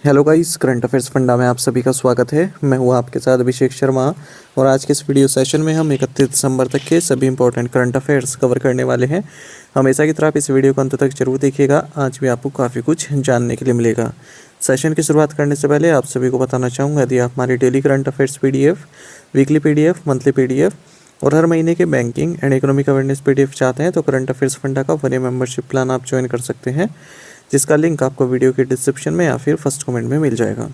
Hello guys, current affairs funda में आप सभी का स्वागत है। मैं हूं आपके साथ अभिषेक शर्मा और आज के इस वीडियो सेशन में हम 31 दिसंबर तक के सभी इंपॉर्टेंट करंट अफेयर्स कवर करने वाले हैं। हमेशा की तरह आप इस वीडियो को अंत तक जरूर देखिएगा, आज भी आपको काफ़ी कुछ जानने के लिए मिलेगा। सेशन की शुरुआत करने से पहले आप सभी को बताना चाहूँगा, यदि आप हमारी daily current affairs PDF, weekly PDF, monthly PDF और हर महीने के banking and economic awareness PDF चाहते हैं तो करंट अफेयर्स फंडा का 1 ईयर मेंबरशिप प्लान आप ज्वाइन कर सकते हैं, जिसका लिंक आपको वीडियो के डिस्क्रिप्शन में या फिर फर्स्ट कमेंट में मिल जाएगा।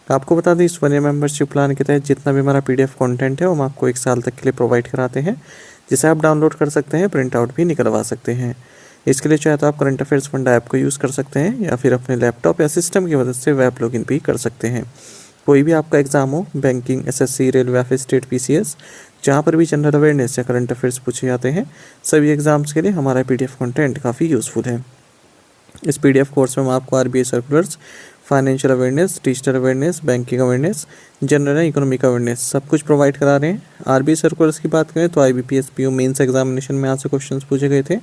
आपको बता दें, इस 1 ईयर मेंबरशिप प्लान के तहत जितना भी हमारा PDF कंटेंट है वो हम आपको 1 साल तक के लिए प्रोवाइड कराते हैं, जिसे आप डाउनलोड कर सकते हैं, प्रिंट आउट भी निकलवा सकते हैं। इसके लिए चाहे तो आप करंट अफेयर्स फंडा ऐप को यूज़ कर सकते हैं या फिर अपने लैपटॉप या सिस्टम की मदद से वेब लॉगिन भी कर सकते हैं। कोई भी आपका एग्जाम हो, बैंकिंग, SSC, रेलवे या फिर स्टेट PCS, जहाँ पर भी जनरल अवेयरनेस या करंट अफेयर्स पूछे जाते हैं, सभी एग्जाम्स के लिए हमारा PDF कंटेंट काफ़ी यूज़फुल है। इस PDF कोर्स में हम आपको RBI circulars, financial awareness, digital awareness, banking awareness, general and economic awareness सब कुछ प्रोवाइड करा रहे हैं। RBI सर्कुलर्स की बात करें तो IBPS PO मेंस एग्जामिनेशन में यहाँ से क्वेश्चंस पूछे गए थे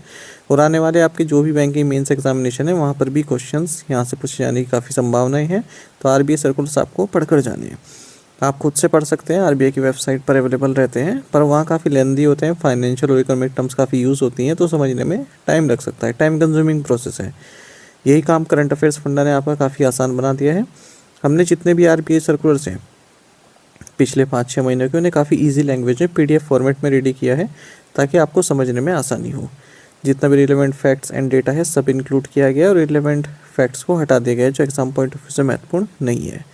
और आने वाले आपके जो भी बैंकिंग मेंस एग्जामिनेशन है वहाँ पर भी क्वेश्चंस यहाँ से पूछे जाने की काफ़ी संभावनाएं हैं। तो RBI सर्कुलर्स आपको पढ़कर जाने हैं। आप खुद से पढ़ सकते हैं, RBI की वेबसाइट पर अवेलेबल रहते हैं, पर वहाँ काफ़ी लेंदी होते हैं, फाइनेंशियल और इकोनॉमिक टर्म्स काफ़ी यूज़ होती हैं, तो समझने में टाइम लग सकता है, टाइम कंज्यूमिंग प्रोसेस है। यही काम करंट अफेयर्स फंडा ने आपका काफ़ी आसान बना दिया है। हमने जितने भी RBI सर्कुलर्स हैं पिछले 5-6 महीनों के, उन्हें काफ़ी इजी लैंग्वेज में PDF फॉर्मेट में रेडी किया है ताकि आपको समझने में आसानी हो। जितना भी रिलेवेंट फैक्ट्स एंड डेटा है सब इंक्लूड किया गया और रिलेवेंट फैक्ट्स को हटा दिया गया है जो एग्जाम पॉइंट ऑफ व्यू से महत्वपूर्ण नहीं है।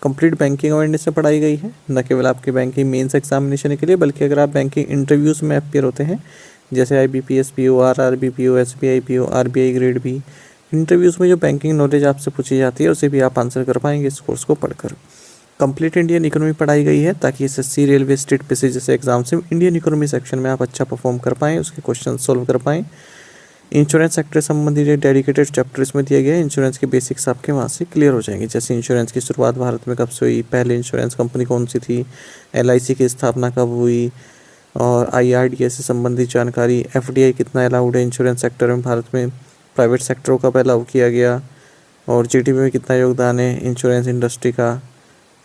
कंप्लीट बैंकिंग अवेयरनेस से पढ़ाई गई है, न केवल आपके बैंकिंग मेंस एग्जामिनेशन के लिए बल्कि अगर आप बैंकिंग इंटरव्यूज़ में अपीयर होते हैं, जैसे IBPS PO, RRB PO, SBI PO, RBI grade B, interviews में जो बैंकिंग नॉलेज आपसे पूछी जाती है उसे भी आप आंसर कर पाएंगे इस कोर्स को पढ़कर। कंप्लीट इंडियन इकोनॉमी पढ़ाई गई है ताकि SSC, रेलवे, स्टेट PCS जैसे एग्जाम से इंडियन इकोनॉमी सेक्शन में आप अच्छा परफॉर्म कर पाएँ, उसके क्वेश्चन सोल्व कर पाएँ। इंश्योरेंस सेक्टर संबंधित एक डेडिकेटेड चैप्टर इसमें दिया गया है। इंश्योरेंस के बेसिक्स आपके वहाँ से क्लियर हो जाएंगे, जैसे इंश्योरेंस की शुरुआत भारत में कब से हुई, पहले इंश्योरेंस कंपनी कौन सी थी, LIC की स्थापना कब हुई और IRDA से संबंधित जानकारी, FDI कितना अलाउड है इंश्योरेंस सेक्टर में भारत में, प्राइवेट सेक्टरों का अलाउ किया गया और GDP में कितना योगदान है इंश्योरेंस इंडस्ट्री का,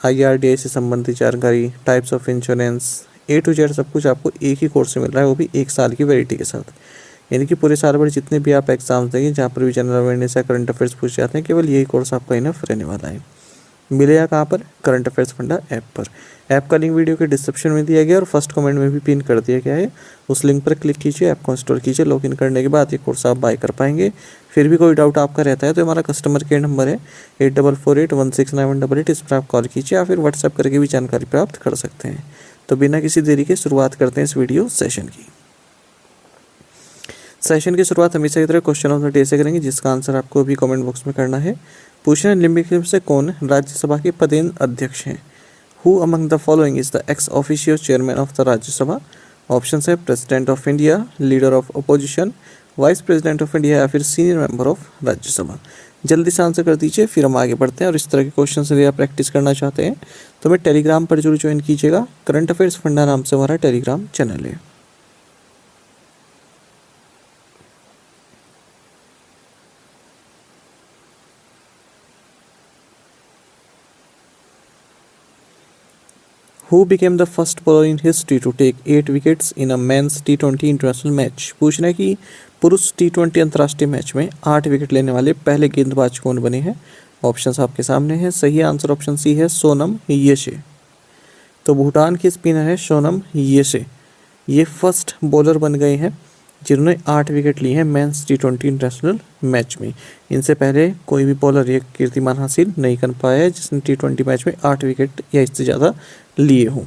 IRDA से संबंधित जानकारी, types of insurance, A to Z सब कुछ आपको एक ही कोर्स से मिल रहा है, वो भी 1 साल की वैलिडिटी के साथ। यानी कि पूरे साल भर जितने भी आप एग्जाम्स देंगे जहाँ पर भी जनरल अवेयरनेस या करंट अफेयर्स पूछे जाते हैं, केवल यही कोर्स आपका इनफ रहने वाला है। मिलेगा कहाँ पर? करंट अफेयर्स फंडा ऐप पर। ऐप का लिंक वीडियो के डिस्क्रिप्शन में दिया गया और फर्स्ट कमेंट में भी पिन कर दिया गया है। उस लिंक पर क्लिक कीजिए, ऐप को इंस्टॉल कीजिए, लॉगिन करने के बाद ये कोर्स आप बाय कर पाएंगे। फिर भी कोई डाउट आपका रहता है तो हमारा कस्टमर केयर नंबर है 8448169188, इस पर आप कॉल कीजिए या फिर व्हाट्सएप करके भी जानकारी प्राप्त कर सकते हैं। तो बिना किसी देरी के शुरुआत करते हैं इस वीडियो सेशन की। सेशन की शुरुआत हमेशा की तरह क्वेश्चन ऑफ द डे से करेंगे, जिसका आंसर आपको अभी कमेंट बॉक्स में करना है। पूछना है, निम्नलिखित से कौन राज्यसभा के पदेन अध्यक्ष हैं? Who among the following is the ex officio chairman of the Rajya Sabha? Option है president of India, leader of opposition, vice president of India या फिर सीनियर मेंबर ऑफ राज्यसभा। जल्दी से आंसर कर दीजिए, फिर हम आगे बढ़ते हैं। और इस तरह के क्वेश्चन यदि आप प्रैक्टिस करना चाहते हैं तो मैं टेलीग्राम पर जरूर ज्वाइन कीजिएगा। करंट अफेयर्स फंडा नाम से हमारा टेलीग्राम चैनल है। Who became the first bowler in history to take 8 wickets in a men's T20 international match? पूछना है कि पुरुष T20 अंतर्राष्ट्रीय मैच में 8 विकेट लेने वाले पहले गेंदबाज कौन बने हैं? ऑप्शंस आपके सामने हैं। सही आंसर ऑप्शन सी है, सोनम येशे। तो भूटान के स्पिनर है सोनम येशे, ये फर्स्ट बॉलर बन गए हैं जिन्होंने 8 विकेट लिए हैं मेंस T20 इंटरनेशनल मैच में। इनसे पहले कोई भी बॉलर ये कीर्तिमान हासिल नहीं कर पाया है जिसने T20 मैच में 8 विकेट या इससे ज़्यादा लिए हों।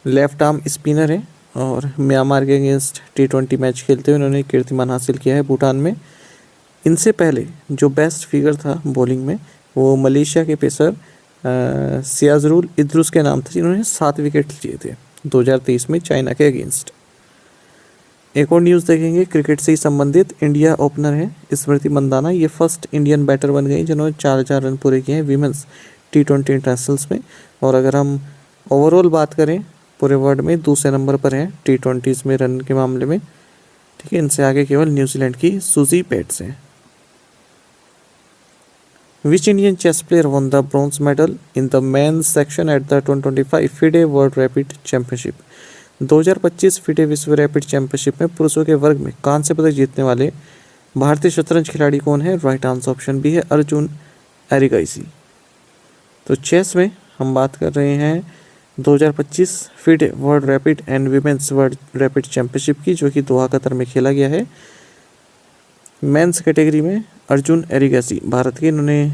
लेफ्ट आर्म स्पिनर है और म्यांमार के अगेंस्ट T20 मैच खेलते हुए उन्होंने कीर्तिमान हासिल किया है भूटान में। इनसे पहले जो बेस्ट फिगर था बॉलिंग में वो मलेशिया के पेसर सियाजुल इद्रुस के नाम था, जिन्होंने 7 विकेट लिए थे 2023 में चाइना के अगेंस्ट। एक और न्यूज़ देखेंगे क्रिकेट से ही संबंधित। इंडिया ओपनर है स्मृति मंदाना, ये फर्स्ट इंडियन बैटर बन गई जिन्होंने 4000 रन पूरे किए हैं वीमेंस T20 इंटरनेशनल्स में। और अगर हम ओवरऑल बात करें पूरे वर्ल्ड में दूसरे नंबर पर हैं T20s में रन के मामले में, ठीक है। इनसे आगे केवल न्यूजीलैंड की सुजी पेट्स हैं। Which Indian chess player won the bronze medal in the men's section at the 2025 FIDE world rapid championship. 2025 FIDE विश्व रैपिड चैंपियनशिप में पुरुषों के वर्ग में कांस्य पदक जीतने वाले भारतीय शतरंज खिलाड़ी कौन है? राइट आंसर ऑप्शन बी है अर्जुन एरिगाइसी। तो चेस में हम बात कर रहे हैं 2025 FIDE world rapid and women's world rapid championship की, जो कि दोहा कतर में खेला गया है। मेंस कैटेगरी में अर्जुन एरिगासी भारत के, इन्होंने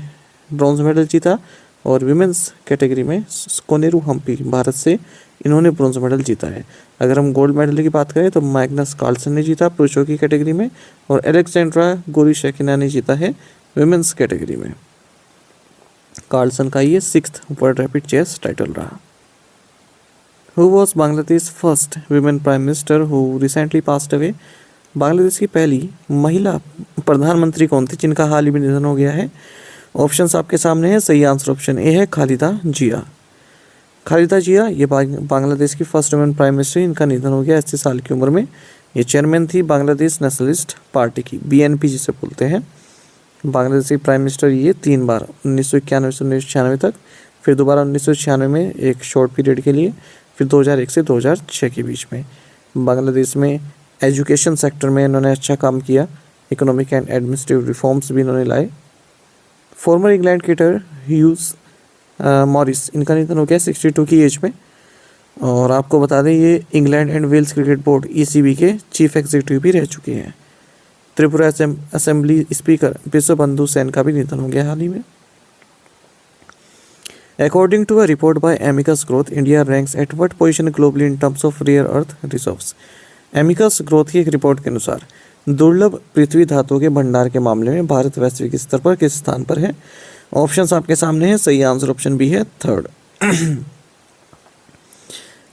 ब्रॉन्ज मेडल जीता, और विमेंस कैटेगरी में कोनेरू हम्पी भारत से, इन्होंने ब्रॉन्ज मेडल जीता है। अगर हम गोल्ड मेडल की बात करें तो मैग्नस कार्लसन ने जीता पुरुषों की कैटेगरी में, और एलेक्जेंड्रा गोरीशेकिना ने जीता है विमेंस कैटेगरी में। कार्लसन का ये 6th world rapid chess title रहा। Who was Bangladesh first women prime minister who recently passed away? Bangladesh की पहली महिला प्रधानमंत्री कौन थी जिनका हाल ही में निधन हो गया है? ऑप्शंस आपके सामने है। सही आंसर ऑप्शन ए है खालिदा जिया। खालिदा जिया ये बांग्लादेश की फर्स्ट वुमेन प्राइम मिनिस्टर, इनका निधन हो गया 80 साल की उम्र में। ये चेयरमैन थी बांग्लादेश नेशनलिस्ट पार्टी की, BNP जिसे बोलते हैं। बांग्लादेश की प्राइम मिनिस्टर ये 3 बार 1991 से 1996 तक, फिर दोबारा 1996 में एक शॉर्ट पीरियड के लिए, फिर 2001 से 2006 के बीच में। बांग्लादेश में एजुकेशन सेक्टर में इन्होंने अच्छा काम किया, इकोनॉमिक एंड एडमिनिस्ट्रेटिव रिफॉर्म्स भी इन्होंने लाए। Farmer England cricketer huge Morris, इनका निधन हो गया 62 की एज में। और आपको बता दें ये England and Wales cricket board ECB के चीफ एग्जीक्यूटिव भी रह चुके हैं। त्रिपुरा असेंबली स्पीकर विश्वबंधु सेन का भी निधन हो गया हाल ही में। According to a report by Amicus Growth, India ranks at what position globally in terms of rare earth reserves? Amicus Growth की एक रिपोर्ट के अनुसार दुर्लभ पृथ्वी धातुओं के भंडार के मामले में भारत वैश्विक स्तर पर किस स्थान पर है? ऑप्शंस आपके सामने हैं। सही आंसर ऑप्शन बी है 3rd।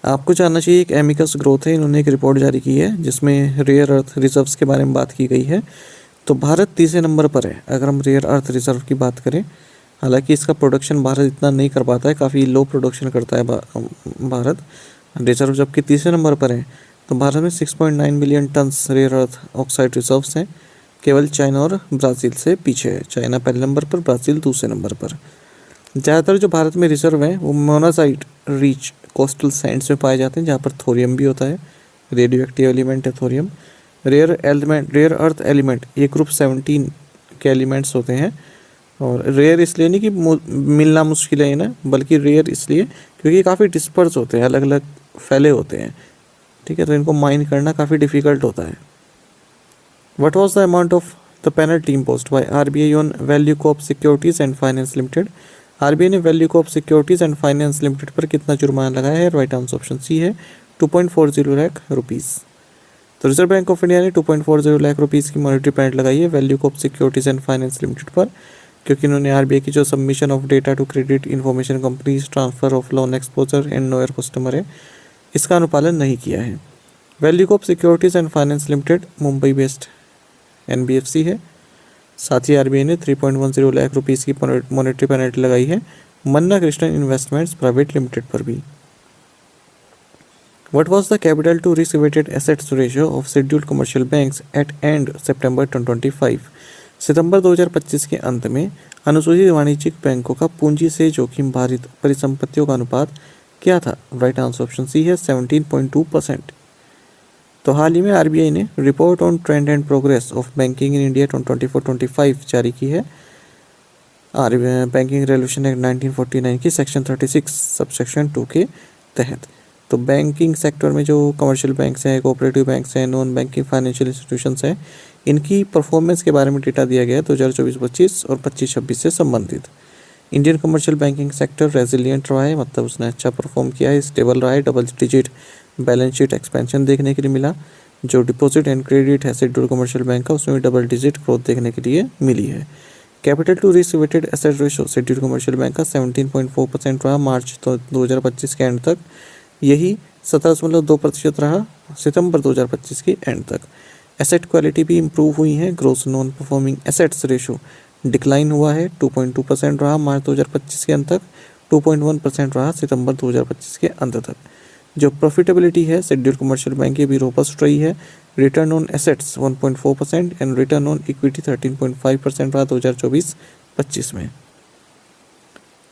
आपको जानना चाहिए एक एमिकस ग्रोथ है, इन्होंने एक रिपोर्ट जारी की है जिसमें रेयर अर्थ रिजर्व्स के बारे में बात की गई है। तो भारत 3रे नंबर पर है अगर हम रेयर अर्थ रिजर्व की बात करें। हालांकि इसका प्रोडक्शन भारत इतना नहीं कर पाता है, काफ़ी लो प्रोडक्शन करता है भारत रिजर्व, जबकि 3रे नंबर पर है। तो भारत में 6.9 million tons rare earth oxide reserves हैं, केवल चाइना और ब्राज़ील से पीछे है। चाइना पहले नंबर पर, ब्राज़ील दूसरे नंबर पर। ज़्यादातर जो भारत में रिजर्व हैं वो मोनाजाइट रिच कोस्टल सैंड्स में पाए जाते हैं, जहाँ पर थोरियम भी होता है, रेडियो एक्टिव एलिमेंट है थोरियम। रेयर अर्थ एलिमेंट ये ग्रुप 17 के एलिमेंट्स होते हैं। और रेयर इसलिए नहीं कि मिलना मुश्किल है ना, बल्कि रेयर इसलिए क्योंकि काफ़ी डिस्पर्स होते हैं, अलग अलग फैले होते हैं, ठीक है। तो इनको माइन करना काफ़ी डिफ़िकल्ट होता है। What was the amount of the penalty imposed by RBI on Valuecorp securities and finance limited? RBI ने Valuecorp securities and finance limited पर कितना जुर्माना लगाया है? राइट आंसर ऑप्शन सी है 2.40 लाख रुपीज़। तो रिजर्व बैंक ऑफ इंडिया ने 2.40 lakh rupees की मॉनेटरी पेनल्टी लगाई है Valuecorp securities and finance limited पर, क्योंकि इन्होंने RBI की जो submission of data to credit information companies, transfer of loan exposure and know your customer है, इसका अनुपालन नहीं किया है। Valuecorp securities and finance limited Mumbai based NBFC है। साथ ही RBI ने 3.10 लाख रुपीज़ की मॉनेटरी पेनल्टी लगाई है मन्ना कृष्णन इन्वेस्टमेंट्स प्राइवेट लिमिटेड पर भी। What was the capital to risk weighted assets ratio of scheduled commercial banks at end September 2025? सितंबर 2025 के अंत में अनुसूचित वाणिज्यिक बैंकों का पूंजी से जोखिम भारित परिसंपत्तियों का अनुपात क्या था? राइट आंसर ऑप्शन सी है 17.2%। तो हाल ही में RBI ने report on trend and progress of banking in India 2024-25 जारी की है। बैंकिंग रेगुलेशन एक्ट 1949 की सेक्शन 36 सबसेक्शन 2 के तहत। तो बैंकिंग सेक्टर में जो कमर्शियल बैंक्स हैं, कोऑपरेटिव बैंक्स हैं, नॉन बैंकिंग फाइनेंशियल इंस्टीट्यूशंस हैं, इनकी परफॉर्मेंस के बारे में डेटा दिया गया है 2024-25 और 25-26 से संबंधित। Indian commercial banking sector resilient रहा है, मतलब उसने अच्छा परफॉर्म किया है, स्टेबल रहा है, double digit balance sheet expansion देखने के लिए मिला। जो डिपॉजिट एंड क्रेडिट है शेड्यूल्ड कमर्शियल बैंक का, उसमें डबल डिजिट ग्रोथ देखने के लिए मिली है। Capital to risk weighted asset ratio scheduled commercial bank का 17.4% रहा मार्च 2025 के एंड तक, यही 17.2% रहा सितंबर 2025 के एंड तक। एसेट क्वालिटी भी इम्प्रूव हुई है, gross non performing assets ratio decline हुआ है, 2.2% रहा मार्च 2025 के अंत तक, 2.1% रहा सितंबर 2025 के अंत तक। जो प्रॉफिटेबिलिटी है शेड्यूल्ड कमर्शियल बैंक की भी रोबस्ट रही है, return on assets 1.4% and return on equity 13.5% रहा 2024-25 में।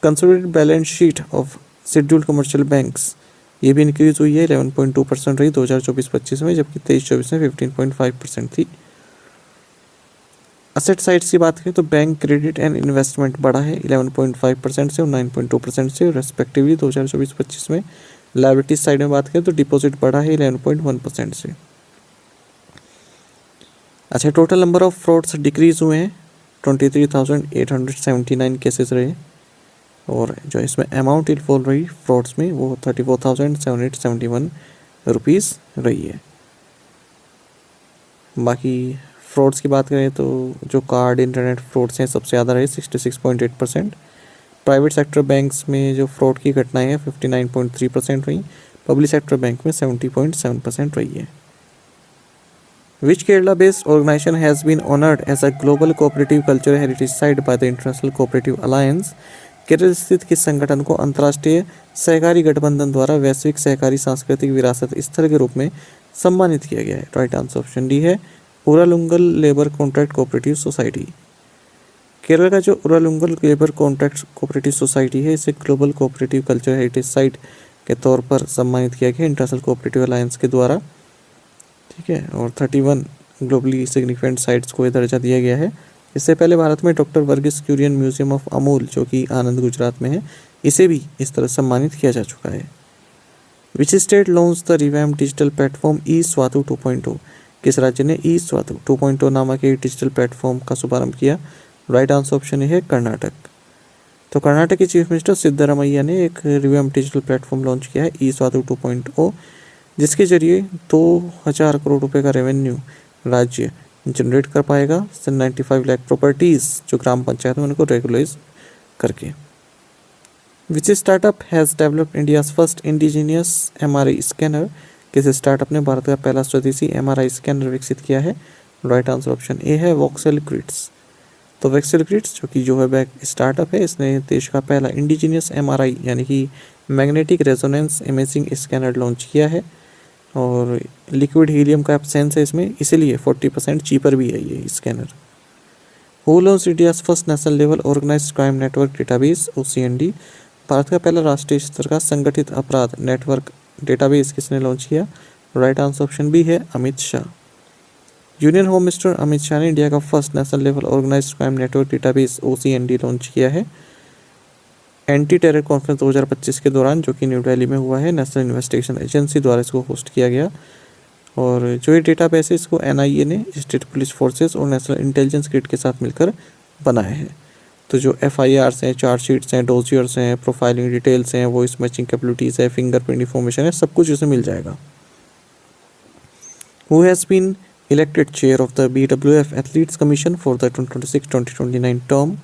Consolidated balance sheet of scheduled commercial banks, ये भी इंक्रीज हुई है, 11.2% रही 2024-25 में, जबकि 23-24 में 15.5% थी। असेट साइड्स की बात करें तो बैंक क्रेडिट एंड इन्वेस्टमेंट बढ़ा है 11.5% से और 9.2% से रेस्पेक्टिवली 2024-25 में। लायबिलिटीज साइड में बात करें तो डिपॉजिट बढ़ा है 11.1% से। अच्छा, total number of frauds decrease हुए हैं, 23,879 केसेस रहे, और जो इसमें अमाउंट इन्वॉल्व रही फ्रॉड्स में वो 34,771 रुपीज़ रही है। बाकी फ्रॉड्स की बात करें तो जो कार्ड इंटरनेट फ्रॉड्स हैं सबसे ज़्यादा रहे 66.8%। प्राइवेट सेक्टर बैंक्स में जो फ्रॉड की घटनाएं हैं 59.3% रही, पब्लिक सेक्टर बैंक में 70.7% रही है। Which Kerala-based organization has been honored as a global cooperative cultural heritage site by the International Cooperative Alliance? Kerala स्थित किस संगठन को अंतर्राष्ट्रीय सहकारी गठबंधन द्वारा वैश्विक सहकारी सांस्कृतिक विरासत स्थल के रूप में सम्मानित किया गया है? राइट आंसर ऑप्शन डी है Uralungal labour contract cooperative society. Kerala का जो Uralungal labour contract cooperative society है, इसे global cooperative cultural heritage site के तौर पर सम्मानित किया गया इंटरनेशनल कोऑपरेटिव अलायंस के द्वारा, ठीक है। और 31 ग्लोबली सिग्निफिकेंट साइट्स को यह दर्जा दिया गया है। इससे पहले भारत में doctor Verghese Kurien museum of Amul, जो कि आनंद गुजरात में है, इसे भी इस तरह सम्मानित किया जा चुका है। Which state launch the revamp digital platform e Swathu 2.0? किस राज्य ने ई स्वातु 2.0 नामक एक डिजिटल प्लेटफॉर्म का शुभारंभ किया? राइट आंसर ऑप्शन है कर्नाटक। तो कर्नाटक के चीफ मिनिस्टर सिद्धरामैया ने एक रिवैम्प डिजिटल प्लेटफॉर्म लॉन्च किया है ई स्वातु 2.0, जिसके जरिए 2000 करोड़ रुपए का रेवेन्यू राज्य जनरेट कर पाएगा 95 लाख प्रॉपर्टीज़ जो ग्राम पंचायत में उनको रेगुलाइज करके। Which startup has developed India's first indigenous MRI scanner? किस स्टार्टअप ने भारत का पहला स्वदेशी MRI स्कैनर विकसित किया है? राइट आंसर ऑप्शन ए है वॉक्सेल ग्रिड्स। तो वॉक्सेल ग्रिड्स जो है स्टार्टअप है, इसने देश का पहला इंडिजीनियस MRI यानी कि magnetic resonance imaging scanner launch किया है, और लिक्विड हीलियम का एब्सेंस है इसमें, इसीलिए 40% चीपर भी है ये scanner. Who launch India's first national level organised crime network database OCND? Bharat का पहला राष्ट्रीय स्तर का संगठित अपराध नेटवर्क डेटाबेस किसने लॉन्च किया? राइट आंसर ऑप्शन बी है Amit Shah. Union home minister Amit Shah ने इंडिया का first national level organised crime network database OCND launch किया है एंटी टेरर कॉन्फ्रेंस 2025 के दौरान, जो कि न्यू दिल्ली में हुआ है। नेशनल इन्वेस्टिगेशन एजेंसी द्वारा इसको होस्ट किया गया, और जो ये डेटाबेस है इसको NIA ने स्टेट पुलिस फोर्सेस और नेशनल इंटेलिजेंस ग्रिड के साथ मिलकर बनाया है। तो जो FIRs हैं, चार्जशीट्स हैं, डोजियर्स हैं, प्रोफाइलिंग डिटेल्स हैं, वॉइस मैचिंग कैपेबिलिटीज़ है, फिंगरप्रिंट इन्फॉर्मेशन है, सब कुछ इसमें मिल जाएगा। Who has been elected chair of the BWF athletes commission for the 2026-2029 टर्म?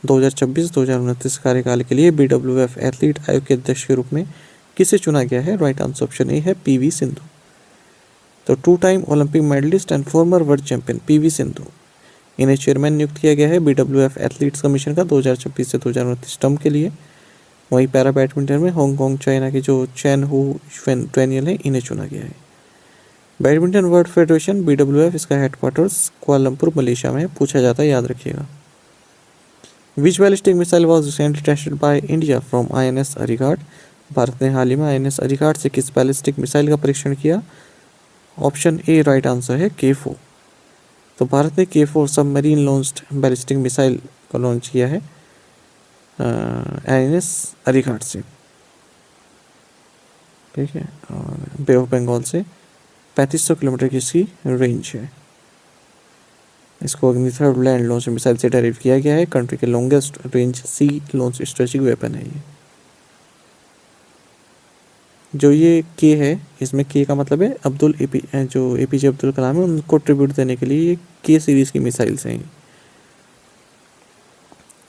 2026-2029 कार्यकाल के लिए BWF एथलीट आयोग के अध्यक्ष के रूप में किसे चुना गया है? राइट आंसर ऑप्शन ए है PV सिंधु। तो 2 time Olympic medallist and former world champion PV Sindhu, इन्हें चेयरमैन नियुक्त किया गया है BWF एथलीट्स कमीशन का 2026 से 2029 टर्म के लिए। वहीं पैरा बैडमिंटन में हांगकांग चाइना के जो चैन हु ट्वेनियल है, इन्हें चुना गया है। बैडमिंटन वर्ल्ड फेडरेशन BWF, इसका हेडक्वार्टर्स कुआलालंपुर मलेशिया में पूछा जाता है, याद रखिएगा। Which ballistic missile was recently tested by India from INS Arighaat? Bharat ने हाल ही में INS अरिघाट से किस बैलिस्टिक मिसाइल का परीक्षण किया? ऑप्शन ए राइट आंसर है K4। तो भारत ने K4 submarine launched ballistic missile को लॉन्च किया है INS अरिघाट से, ठीक है। और बे ऑफ बंगाल से 3500 किलोमीटर की इसकी रेंज है। इसको अग्निथर्ड लैंड लॉन्च मिसाइल से डेरिव किया गया है। कंट्री के लॉन्गेस्ट रेंज सी लॉन्च स्ट्रेटेजिक वेपन है ये। जो ये के है, इसमें के का मतलब है जो APJ अब्दुल कलाम है, उनको ट्रिब्यूट देने के लिए ये के सीरीज़ की मिसाइल्स हैं।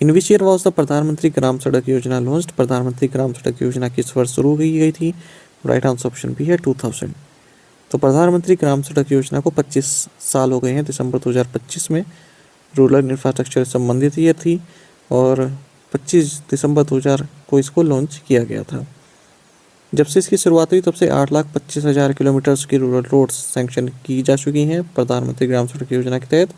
इन विच ईयर वॉज द प्रधानमंत्री ग्राम सड़क योजना लॉन्च्ड? प्रधानमंत्री ग्राम सड़क योजना किस वर्ष शुरू की गई थी? राइट आंसर ऑप्शन बी है 2000। तो प्रधानमंत्री ग्राम सड़क योजना को 25 साल हो गए हैं, दिसंबर 2025 में रूरल इंफ्रास्ट्रक्चर से संबंधित ये थी, और 25 दिसंबर 2000 को इसको लॉन्च किया गया था। जब से इसकी शुरुआत हुई तब से 8,25,000 किलोमीटर्स की रूरल रोड्स सैंक्शन की जा चुकी हैं प्रधानमंत्री ग्राम सड़क योजना के तहत,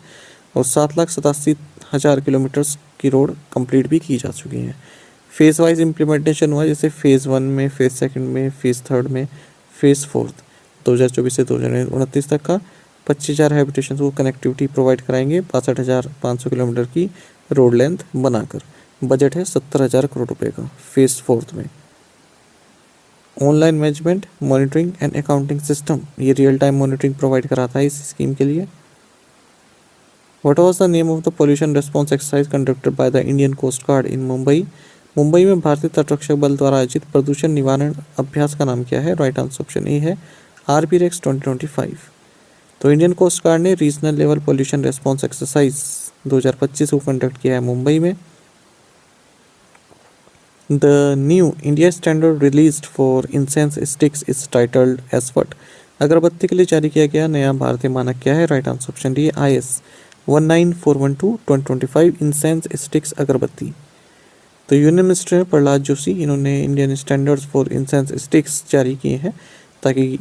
और 7,87,000 किलोमीटर्स की रोड कंप्लीट भी की जा चुकी हैं। फेज़ वाइज इम्प्लीमेंटेशन हुआ, जैसे फेज़ 1 में, फेज़ 2 में, फेज़ 3 में, फेज़ 4 2024 से 2029 तक का 25,000 हैबिटेशन को कनेक्टिविटी प्रोवाइड कराएंगे 62,500 किलोमीटर की रोड लेंथ बनाकर। बजट है 70,000 करोड़ रुपए का फेज़ 4 में। Online management monitoring and accounting system, ये रियल टाइम मॉनिटरिंग प्रोवाइड कराता है इस स्कीम के लिए। What was the name of the pollution response exercise conducted by the Indian coast guard in Mumbai? Mumbai में भारतीय तटरक्षक बल द्वारा आयोजित प्रदूषण निवारण अभ्यास का नाम क्या है? राइट आंसर ऑप्शन ए है RBREX 2025। तो इंडियन कोस्ट गार्ड ने regional level pollution response exercise 2025 को कंडक्ट किया है मुंबई में। The new India standard released for incense sticks is titled as what? अगरबत्ती के लिए जारी किया गया नया भारतीय मानक क्या है? Right answer option D IS 19412/2025 incense sticks अगरबत्ती। तो यूनियन मिनिस्टर प्रहलाद जोशी, इन्होंने Indian standards for incense sticks जारी किए हैं ताकि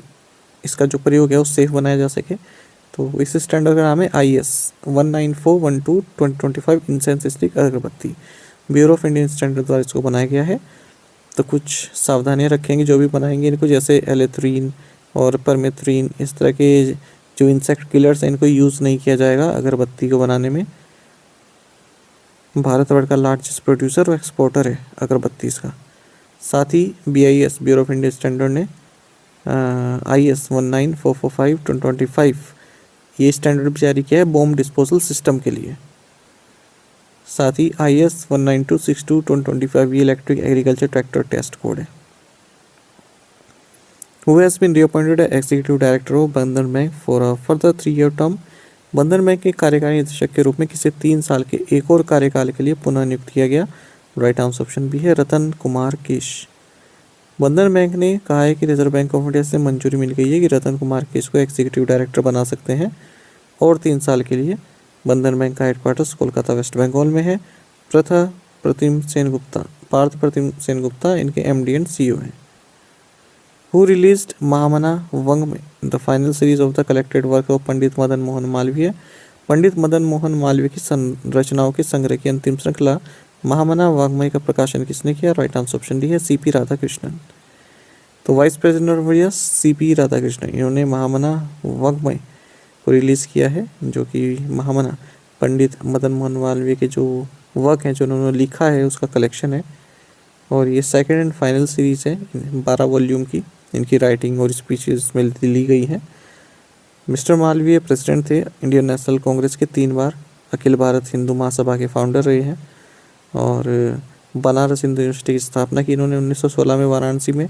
इसका जो प्रयोग है वो सेफ बनाया जा सके। तो इस स्टैंडर्ड का नाम है IS 19412/2025 इंसेंस स्टिक अगरबत्ती। ब्यूरो ऑफ इंडियन स्टैंडर्ड द्वारा इसको बनाया गया है। तो कुछ सावधानियां रखेंगे जो भी बनाएंगे इनको, जैसे एलेथ्रीन और परमेथ्रीन, इस तरह के जो इंसेक्ट किलर्स हैं इनको यूज़ नहीं किया जाएगा अगरबत्ती को बनाने में। भारत वर्ल्ड का लार्जेस्ट प्रोड्यूसर और एक्सपोर्टर है अगरबत्ती का। साथ ही BIS bureau of Indian standard ने IS 19445/2025 ये स्टैंडर्ड भी जारी किया है बॉम्ब डिस्पोजल सिस्टम के लिए। साथ ही IS 19262/2025 ये electric agriculture tractor test code है। Who has been reappointed as executive director of बंधन bank for a further 3-year term? बंधन बैंक के कार्यकारी निदेशक के रूप में किसे 3 साल के एक और कार्यकाल के लिए पुनः नियुक्त किया गया? राइट आंसर ऑप्शन बी है रतन कुमार केश। बंधन बैंक ने कहा है कि रिजर्व बैंक ऑफ इंडिया से मंजूरी मिल गई है कि रतन कुमार केश को एग्जीक्यूटिव डायरेक्टर बना सकते हैं और 3 साल के लिए। बंधन बैंक का हेडक्वार्टर्स कोलकाता वेस्ट बंगाल में है। पार्थ प्रतिम सेन गुप्ता इनके MD एंड CEO हैं। Who released Mahamana Vangmay the final series of the collected work of Pandit Madan Mohan Malviya? Pandit Madan Mohan Malviya की संरचनाओं के संग्रह की अंतिम श्रृंखला महामना वाग्मय का प्रकाशन किसने किया? राइट आंसर ऑप्शन डी है CP राधाकृष्णन। तो vice president of India CP Radhakrishnan, इन्होंने महामना वाग्मय को रिलीज़ किया है, जो कि महामना पंडित मदन मोहन मालवीय के जो वर्क हैं जो उन्होंने लिखा है उसका कलेक्शन है। और ये सेकेंड एंड फाइनल सीरीज़ है 12 वॉल्यूम की, इनकी राइटिंग और स्पीचेस में ली गई है। मिस्टर मालवीय प्रेसिडेंट थे इंडियन नेशनल कांग्रेस के, 3 बार अखिल भारत हिंदू महासभा के फाउंडर रहे हैं और बनारस हिंदू यूनिवर्सिटी की स्थापना की इन्होंने 1916 में वाराणसी में।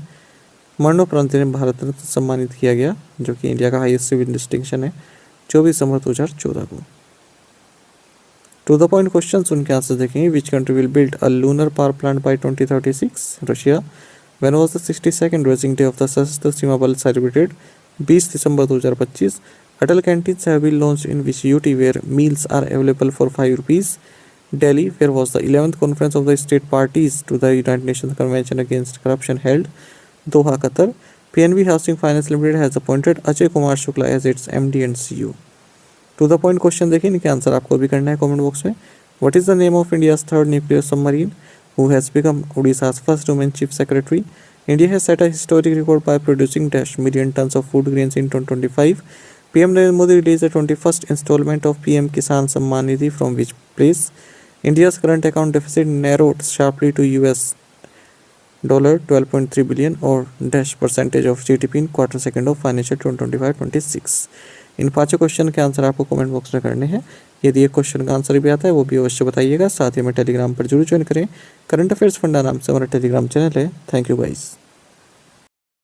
मरणोपरांत इन्हें भारत रत्न सम्मानित किया गया, जो कि इंडिया का हाईएस्ट सिविल डिस्टिंक्शन है 24 दिसंबर 2014 को। टू द पॉइंट क्वेश्चन उनके आंसर देखेंगे। Which country will build a lunar power plant by 2036? Russia. When was the 62nd raising day of the Sashastra Seema Bal celebrated? 20 December 2025। Atal canteens have been launched in which UT where meals are available for 5 rupees? Delhi, where was the 11th conference of the state parties to the United Nations Convention Against Corruption held? Doha, Qatar. PNB Housing Finance Limited has appointed Ajay Kumar Shukla as its MD and CEO. To the point question देखिए, इनके answer आपको भी करना है comment box में। What is the name of India's third nuclear submarine? Who has become Odisha's first women chief secretary? India has set a historic record by producing -million tons of food grains in 2025. PM Narendra Modi released the 21st installment of PM Kisan Samman Nidhi from which place? India's current account deficit narrowed sharply to $12.3 billion or %% of GDP in Q2 of financial 2025-26। In 5 question के answer आपको comment box में करने हैं। यदि एक question का answer भी आता है वो भी अवश्य बताइएगा। साथ ही हमें टेलीग्राम पर जरूर ज्वाइन करें। करंट अफेयर्स फंडा नाम से हमारा टेलीग्राम चैनल है। Thank you guys.